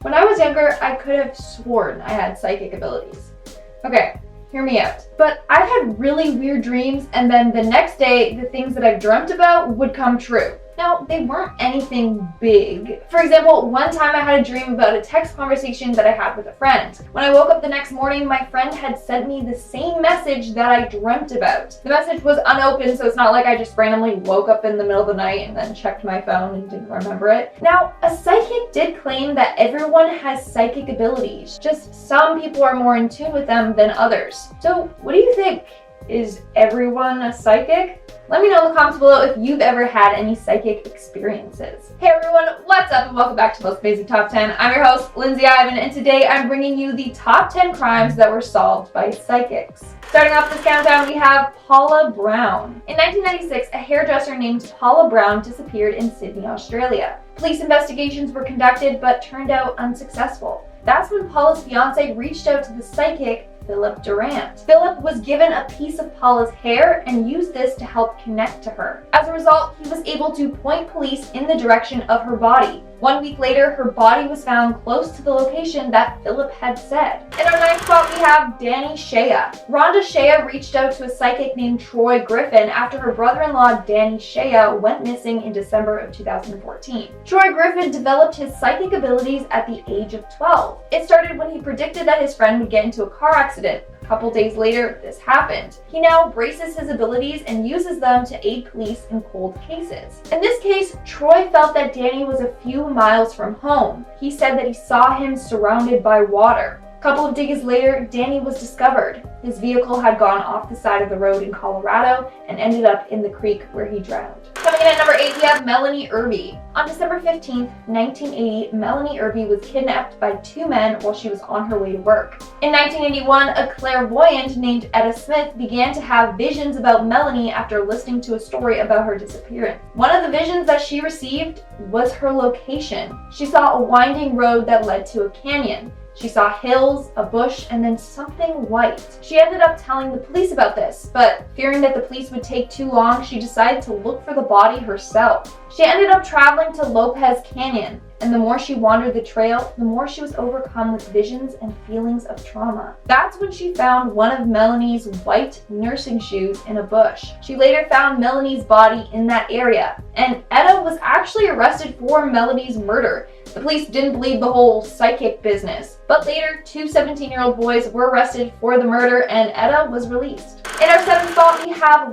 When I was younger, I could have sworn I had psychic abilities. Okay, hear me out. But I've had really weird dreams, and then the next day, the things that I've dreamt about would come true. Now, they weren't anything big. For example, one time I had a dream about a text conversation that I had with a friend. When I woke up the next morning, my friend had sent me the same message that I dreamt about. The message was unopened, so it's not like I just randomly woke up in the middle of the night and then checked my phone and didn't remember it. Now, a psychic did claim that everyone has psychic abilities, just some people are more in tune with them than others. So, what do you think? Is everyone a psychic? Let me know in the comments below if you've ever had any psychic experiences. Hey everyone, what's up and welcome back to Most Amazing Top 10. I'm your host, Lindsay Ivan, and today I'm bringing you the top 10 crimes that were solved by psychics. Starting off this countdown, we have Paula Brown. In 1996, a hairdresser named Paula Brown disappeared in Sydney, Australia. Police investigations were conducted but turned out unsuccessful. That's when Paula's fiance reached out to the psychic Philip Durant. Philip was given a piece of Paula's hair and used this to help connect to her. As a result, he was able to point police in the direction of her body. 1 week later, her body was found close to the location that Philip had said. In our ninth spot, we have Danny Shia. Rhonda Shia reached out to a psychic named Troy Griffin after her brother-in-law Danny Shia went missing in December of 2014. Troy Griffin developed his psychic abilities at the age of 12. It started when he predicted that his friend would get into a car accident. A couple days later, this happened. He now braces his abilities and uses them to aid police in cold cases. In this case, Troy felt that Danny was a few miles from home. He said that he saw him surrounded by water. A couple of days later, Danny was discovered. His vehicle had gone off the side of the road in Colorado and ended up in the creek where he drowned. Coming in at number 8, we have Melanie Urmi. On December 15th, 1980, Melanie Urmi was kidnapped by two men while she was on her way to work. In 1981, a clairvoyant named Etta Smith began to have visions about Melanie after listening to a story about her disappearance. One of the visions that she received was her location. She saw a winding road that led to a canyon. She saw hills, a bush, and then something white. She ended up telling the police about this, but fearing that the police would take too long, she decided to look for the body herself. She ended up traveling to Lopez Canyon, and the more she wandered the trail, the more she was overcome with visions and feelings of trauma. That's when she found one of Melanie's white nursing shoes in a bush. She later found Melanie's body in that area, and Etta was actually arrested for Melanie's murder. The police didn't believe the whole psychic business, but later, two 17-year-old boys were arrested for the murder and Etta was released. In our seventh spot, we have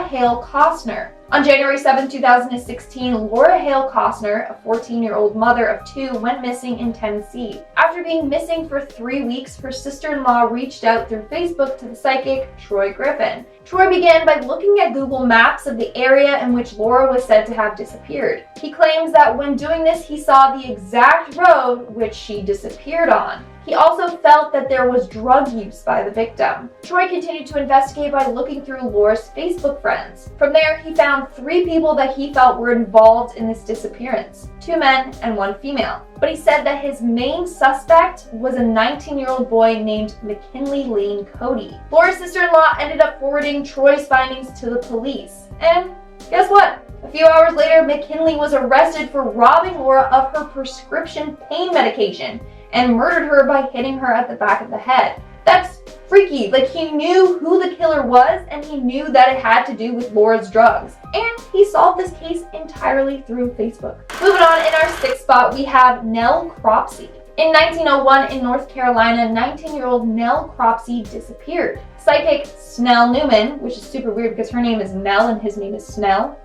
Hale Costner. On January 7, 2016, Hale Costner, a 14-year-old mother of two, went missing in Tennessee. After being missing for 3 weeks, her sister-in-law reached out through Facebook to the psychic Troy Griffin. Troy began by looking at Google Maps of the area in which Laura was said to have disappeared. He claims that when doing this, he saw the exact road which she disappeared on. He also felt that there was drug use by the victim. Troy continued to investigate by looking through Laura's Facebook friends. From there, he found 3 people that he felt were involved in this disappearance, 2 men and 1 female. But he said that his main suspect was a 19-year-old boy named McKinley Lane Cody. Laura's sister-in-law ended up forwarding Troy's findings to the police. And guess what? A few hours later, McKinley was arrested for robbing Laura of her prescription pain medication and murdered her by hitting her at the back of the head. That's freaky. Like, he knew who the killer was and he knew that it had to do with Laura's drugs. And he solved this case entirely through Facebook. Moving on, in our 6th spot, we have Nell Cropsey. In 1901 in North Carolina, 19-year-old Nell Cropsey disappeared. Psychic Snell Newman, which is super weird because her name is Nell and his name is Snell.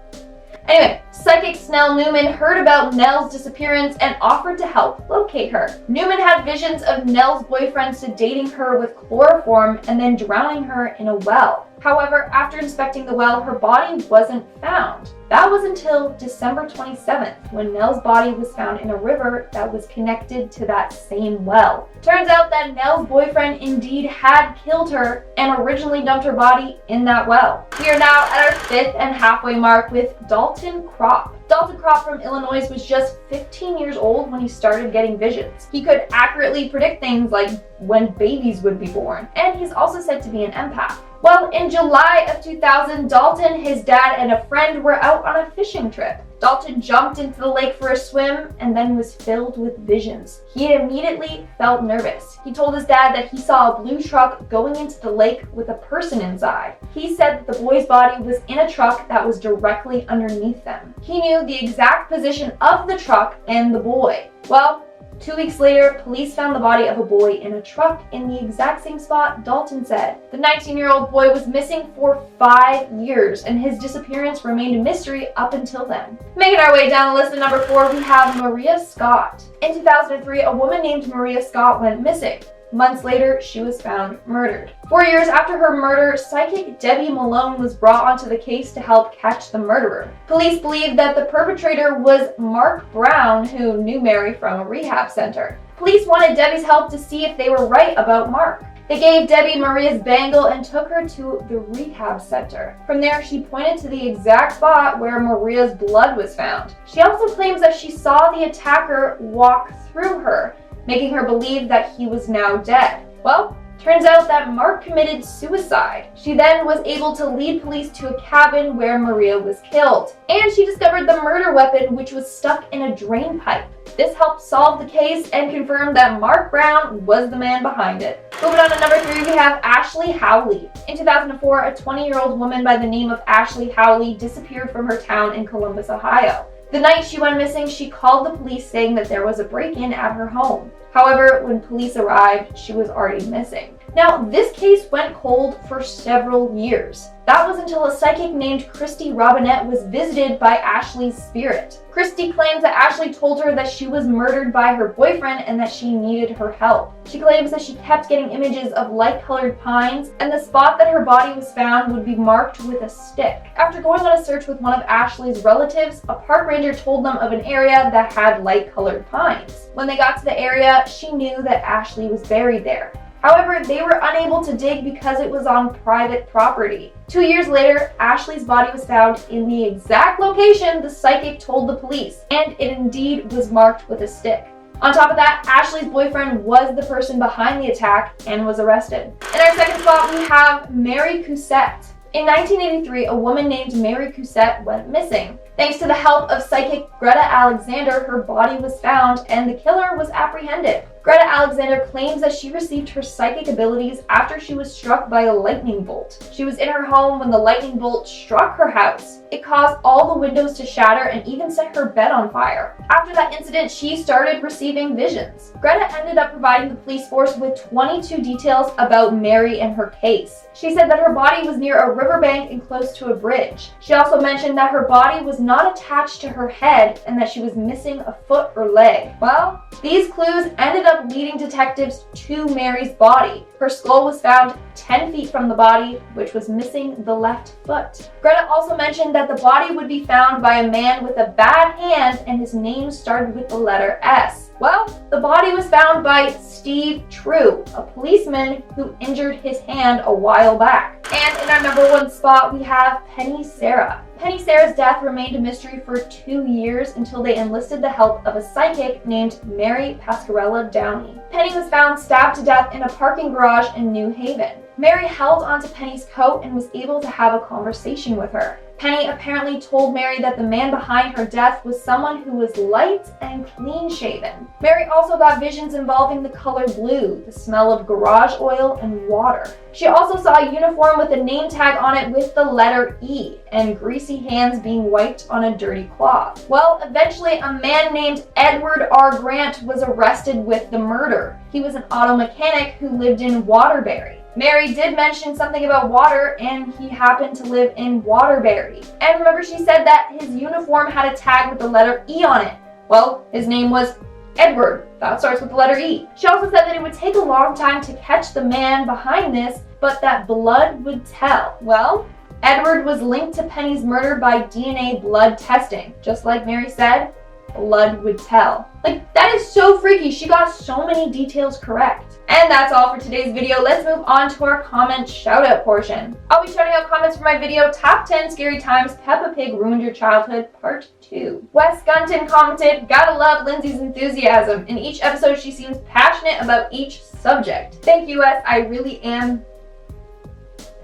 Anyway, psychic Snell Newman heard about Nell's disappearance and offered to help locate her. Newman had visions of Nell's boyfriend sedating her with chloroform and then drowning her in a well. However, after inspecting the well, her body wasn't found. That was until December 27th, when Nell's body was found in a river that was connected to that same well. Turns out that Nell's boyfriend indeed had killed her and originally dumped her body in that well. We are now at our 5th and halfway mark with Dalton Cropsey. Dalton Cropsey from Illinois was just 15 years old when he started getting visions. He could accurately predict things like when babies would be born, and he's also said to be an empath. Well, in July of 2000, Dalton, his dad, and a friend were out on a fishing trip. Dalton jumped into the lake for a swim and then was filled with visions. He immediately felt nervous. He told his dad that he saw a blue truck going into the lake with a person inside. He said that the boy's body was in a truck that was directly underneath them. He knew the exact position of the truck and the boy. Well, 2 weeks later, police found the body of a boy in a truck in the exact same spot Dalton said. The 19-year-old boy was missing for 5 years, and his disappearance remained a mystery up until then. Making our way down the list at number 4, we have Maria Scott. In 2003, a woman named Maria Scott went missing. Months later, she was found murdered. 4 years after her murder, psychic Debbie Malone was brought onto the case to help catch the murderer. Police believe that the perpetrator was Mark Brown, who knew Mary from a rehab center. Police wanted Debbie's help to see if they were right about Mark. They gave Debbie Maria's bangle and took her to the rehab center. From there, she pointed to the exact spot where Maria's blood was found. She also claims that she saw the attacker walk through her, making her believe that he was now dead. Well, turns out that Mark committed suicide. She then was able to lead police to a cabin where Maria was killed. And she discovered the murder weapon, which was stuck in a drain pipe. This helped solve the case and confirmed that Mark Brown was the man behind it. Moving on to number 3, we have Ashley Howley. In 2004, a 20-year-old woman by the name of Ashley Howley disappeared from her town in Columbus, Ohio. The night she went missing, she called the police saying that there was a break-in at her home. However, when police arrived, she was already missing. Now, this case went cold for several years. That was until a psychic named Christy Robinette was visited by Ashley's spirit. Christy claims that Ashley told her that she was murdered by her boyfriend and that she needed her help. She claims that she kept getting images of light-colored pines, and the spot that her body was found would be marked with a stick. After going on a search with one of Ashley's relatives, a park ranger told them of an area that had light-colored pines. When they got to the area, she knew that Ashley was buried there. However, they were unable to dig because it was on private property. 2 years later, Ashley's body was found in the exact location the psychic told the police, and it indeed was marked with a stick. On top of that, Ashley's boyfriend was the person behind the attack and was arrested. In our second spot, we have Mary Cousette. In 1983, a woman named Mary Cousette went missing. Thanks to the help of psychic Greta Alexander, her body was found and the killer was apprehended. Greta Alexander claims that she received her psychic abilities after she was struck by a lightning bolt. She was in her home when the lightning bolt struck her house. It caused all the windows to shatter and even set her bed on fire. After that incident, she started receiving visions. Greta ended up providing the police force with 22 details about Mary and her case. She said that her body was near a riverbank and close to a bridge. She also mentioned that her body was not attached to her head and that she was missing a foot or leg. Well, these clues ended up leading detectives to Mary's body. Her skull was found 10 feet from the body, which was missing the left foot. Greta also mentioned that the body would be found by a man with a bad hand and his name started with the letter S. Well, the body was found by Steve True, a policeman who injured his hand a while back. And in our number 1 spot, we have Penny Sarah. Penny Sarah's death remained a mystery for 2 years until they enlisted the help of a psychic named Mary Pasquarella Downey. Penny was found stabbed to death in a parking garage in New Haven. Mary held onto Penny's coat and was able to have a conversation with her. Penny apparently told Mary that the man behind her death was someone who was light and clean-shaven. Mary also got visions involving the color blue, the smell of garage oil, and water. She also saw a uniform with a name tag on it with the letter E, and greasy hands being wiped on a dirty cloth. Well, eventually a man named Edward R. Grant was arrested with the murder. He was an auto mechanic who lived in Waterbury. Mary did mention something about water, and he happened to live in Waterbury. And remember, she said that his uniform had a tag with the letter E on it. Well, his name was Edward. That starts with the letter E. She also said that it would take a long time to catch the man behind this, but that blood would tell. Well, Edward was linked to Penny's murder by DNA blood testing. Just like Mary said, blood would tell. Like, that is so freaky. She got so many details correct. And that's all for today's video. Let's move on to our comment shout-out portion. I'll be shouting out comments for my video, Top 10 Scary Times Peppa Pig Ruined Your Childhood, Part 2. Wes Gunton commented, "Gotta love Lindsay's enthusiasm. In each episode, she seems passionate about each subject." Thank you, Wes. I really am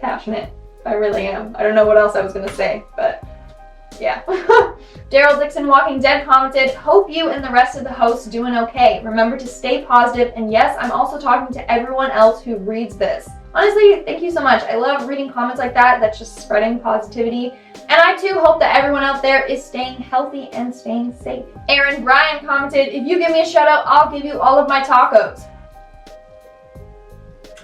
passionate. I really am. I don't know what else I was gonna say, but Yeah. Daryl Dixon Walking Dead commented, hope you and the rest of the hosts doing okay. Remember to stay positive, and yes, I'm also talking to everyone else who reads this. Honestly, thank you so much. I love reading comments like that. That's just spreading positivity. And I too hope that everyone out there is staying healthy and staying safe. Aaron Bryan commented, if you give me a shout out, I'll give you all of my tacos.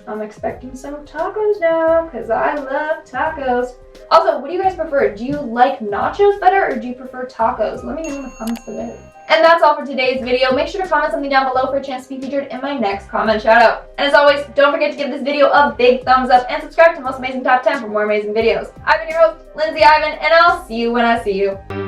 I'm expecting some tacos now because I love tacos. Also, what do you guys prefer? Do you like nachos better or do you prefer tacos? Let me know in the comments below. And that's all for today's video. Make sure to comment something down below for a chance to be featured in my next comment shout out. And as always, don't forget to give this video a big thumbs up and subscribe to Most Amazing Top 10 for more amazing videos. I've been your host, Lindsay Ivan, and I'll see you when I see you.